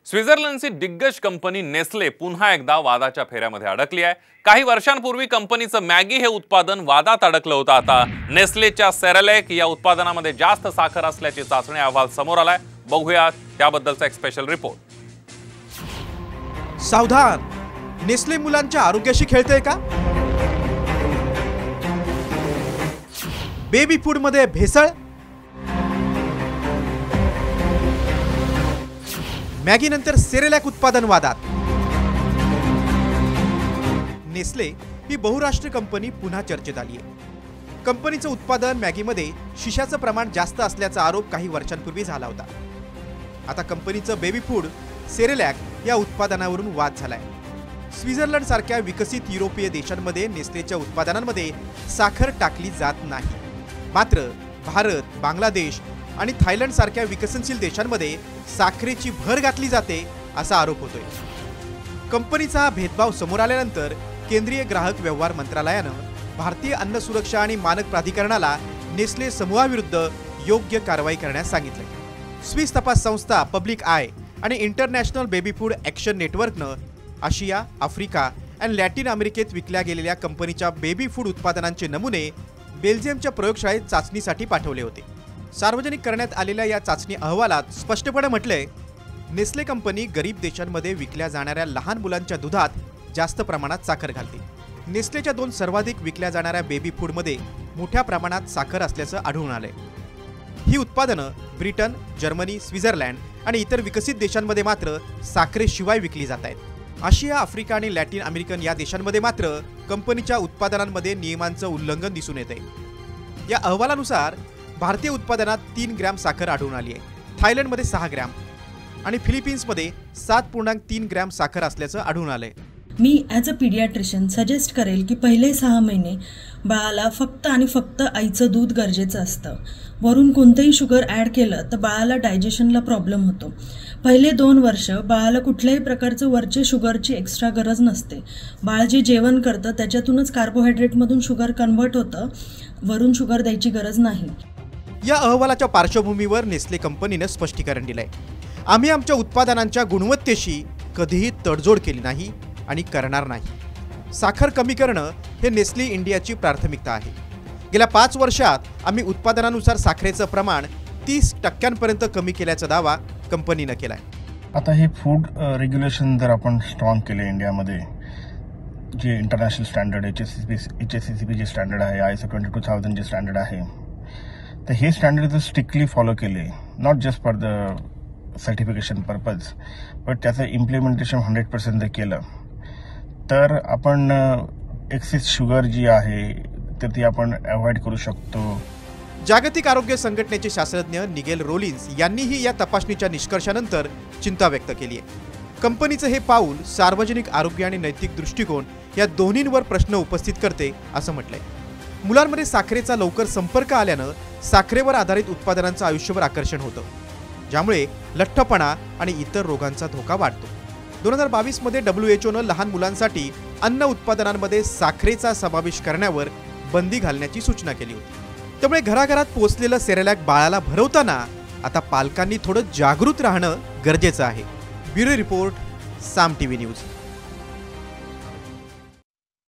स्वित्झर्लंडची दिग्गज company Nestle पुन्हा एकदा वादाच्या फेऱ्यामध्ये अडकली आहे। काही वर्षांपूर्वी कंपनीचं मॅगी हे उत्पादन वादात अडकलं होतं। आता नेस्लेच्या सेरेलॅक या उत्पादनामध्ये जास्त साखर असल्याची चाचणी अहवाल समोर आलाय। बघूया त्याबद्दलचा एक स्पेशल रिपोर्ट। सावधान, नेस्ले मुलांच्या आरोग्याशी खेळतंय का? बेबी फूड मध्ये भेसळ, मॅगी नंतर सेरेलॅक उत्पादन वादात। नेस्ले ही बहुराष्ट्रीय कंपनी पुन्हा चर्चेत आली आहे। कंपनीचं उत्पादन मॅगीमध्ये शिशाचं प्रमाण जास्त असल्याचा आरोप काही वर्षांपूर्वी झाला होता। आता कंपनीचं बेबी फूड सेरेलॅक या उत्पादनावरून वाद झालाय। स्वित्झर्लंड सारख्या विकसित युरोपीय देशांमध्ये नेस्लेच्या उत्पादनांमध्ये साखर टाकली जात नाही, मात्र भारत, बांगलादेश आणि थायलंड सारख्या विकसनशील देशांमध्ये साखरेची भर घातली जाते असा आरोप होतोय। कंपनीचा हा भेदभाव समोर आल्यानंतर केंद्रीय ग्राहक व्यवहार मंत्रालयानं भारतीय अन्न सुरक्षा आणि मानक प्राधिकरणाला नेस्ले समूहाविरुद्ध योग्य कारवाई करण्यास सांगितले। स्विस तपास संस्था पब्लिक आय आणि इंटरनॅशनल बेबी फूड ॲक्शन नेटवर्कनं आशिया, आफ्रिका आणि लॅटिन अमेरिकेत विकल्या गेलेल्या कंपनीच्या बेबी फूड उत्पादनांचे नमुने बेल्जियमच्या प्रयोगशाळेत चाचणीसाठी पाठवले होते। सार्वजनिक करण्यात आलेल्या या चाचणी अहवालात स्पष्टपणे म्हटलंय, नेस्ले कंपनी गरीब देशांमध्ये विकल्या जाणाऱ्या लहान मुलांच्या दुधात जास्त प्रमाणात साखर घालते। नेस्लेच्या 2 सर्वाधिक विकल्या जाणाऱ्या बेबी फूडमध्ये मोठ्या प्रमाणात साखर असल्याचं आढळून आलंय। ही उत्पादनं ब्रिटन, जर्मनी, स्वित्झर्लंड आणि इतर विकसित देशांमध्ये मात्र साखरेशिवाय विकली जात आहेत। आशिया, आफ्रिका आणि लॅटिन अमेरिकन या देशांमध्ये मात्र कंपनीच्या उत्पादनांमध्ये नियमांचं उल्लंघन दिसून येतंय। या अहवालानुसार भारतीय उत्पादनात 3 ग्रॅम साखर आढळून आली आहे। थायलंडमध्ये 6 ग्रॅम आणि फिलिपिन्समध्ये 7.3 ग्रॅम साखर असल्याचं आढळून आलंय। मी ॲज अ पीडियाट्रिशियन सजेस्ट करेल की पहिले 6 महिने बाळाला फक्त आणि फक्त आईचं दूध गरजेचं असतं। वरून कोणतंही शुगर ॲड केलं तर बाळाला डायजेशनला प्रॉब्लेम होतो। पहिले 2 वर्ष बाळाला कुठल्याही प्रकारचं वरचे शुगरची एक्स्ट्रा गरज नसते। बाळ जे जेवण करतं त्याच्यातूनच कार्बोहायड्रेटमधून शुगर कन्व्हर्ट होतं, वरून शुगर द्यायची गरज नाही। या अहवालाच्या पार्श्वभूमीवर नेस्ले कंपनीने स्पष्टीकरण दिलंय, आम्ही आमच्या उत्पादनांच्या गुणवत्तेशी कधीही तडजोड केली नाही आणि करणार नाही। साखर कमी करणं हे नेस्ले इंडियाची प्राथमिकता आहे। गेल्या 5 वर्षात आम्ही उत्पादनानुसार साखरेचं प्रमाण 30% कमी केल्याचा दावा कंपनीने केलाय। आता हे फूड रेग्युलेशन जर आपण स्ट्रॉंग केले इंडियामध्ये, जे इंटरनॅशनल स्टँडर्ड HACCP जे स्टँडर्ड आहे, ISO 22000 जे स्टँडर्ड आहे, तर हे स्टँडर्ड जर स्ट्रिक्टली फॉलो केले, not just for the certification purpose, but त्याचं इम्प्लिमेंटेशन 100% जर केलं तर आपण एक्सेस शुगर जी आहे तर ती आपण अवॉइड करू शकतो। जागतिक आरोग्य संघटनेचे शास्त्रज्ञ निगेल रोलिन्स यांनीही या तपासणीच्या निष्कर्षानंतर चिंता व्यक्त केली आहे। कंपनीचं हे पाऊल सार्वजनिक आरोग्य आणि नैतिक दृष्टिकोन या दोन्हींवर प्रश्न उपस्थित करते असं म्हटलंय। मुलांमध्ये साखरेचा लवकर संपर्क आल्यानं साखरेवर आधारित उत्पादनांचं आयुष्यभर आकर्षण होतं, ज्यामुळे लठ्ठपणा आणि इतर रोगांचा धोका वाढतो। 2022 मध्ये WHO लहान मुलांसाठी अन्न उत्पादनांमध्ये साखरेचा समावेश करण्यावर बंदी घालण्याची सूचना केली होती। त्यामुळे घराघरात पोहोचलेलं सेरेलॅक बाळाला भरवताना आता पालकांनी थोडं जागृत राहणं गरजेचं आहे। ब्युरो रिपोर्ट, साम TV न्यूज।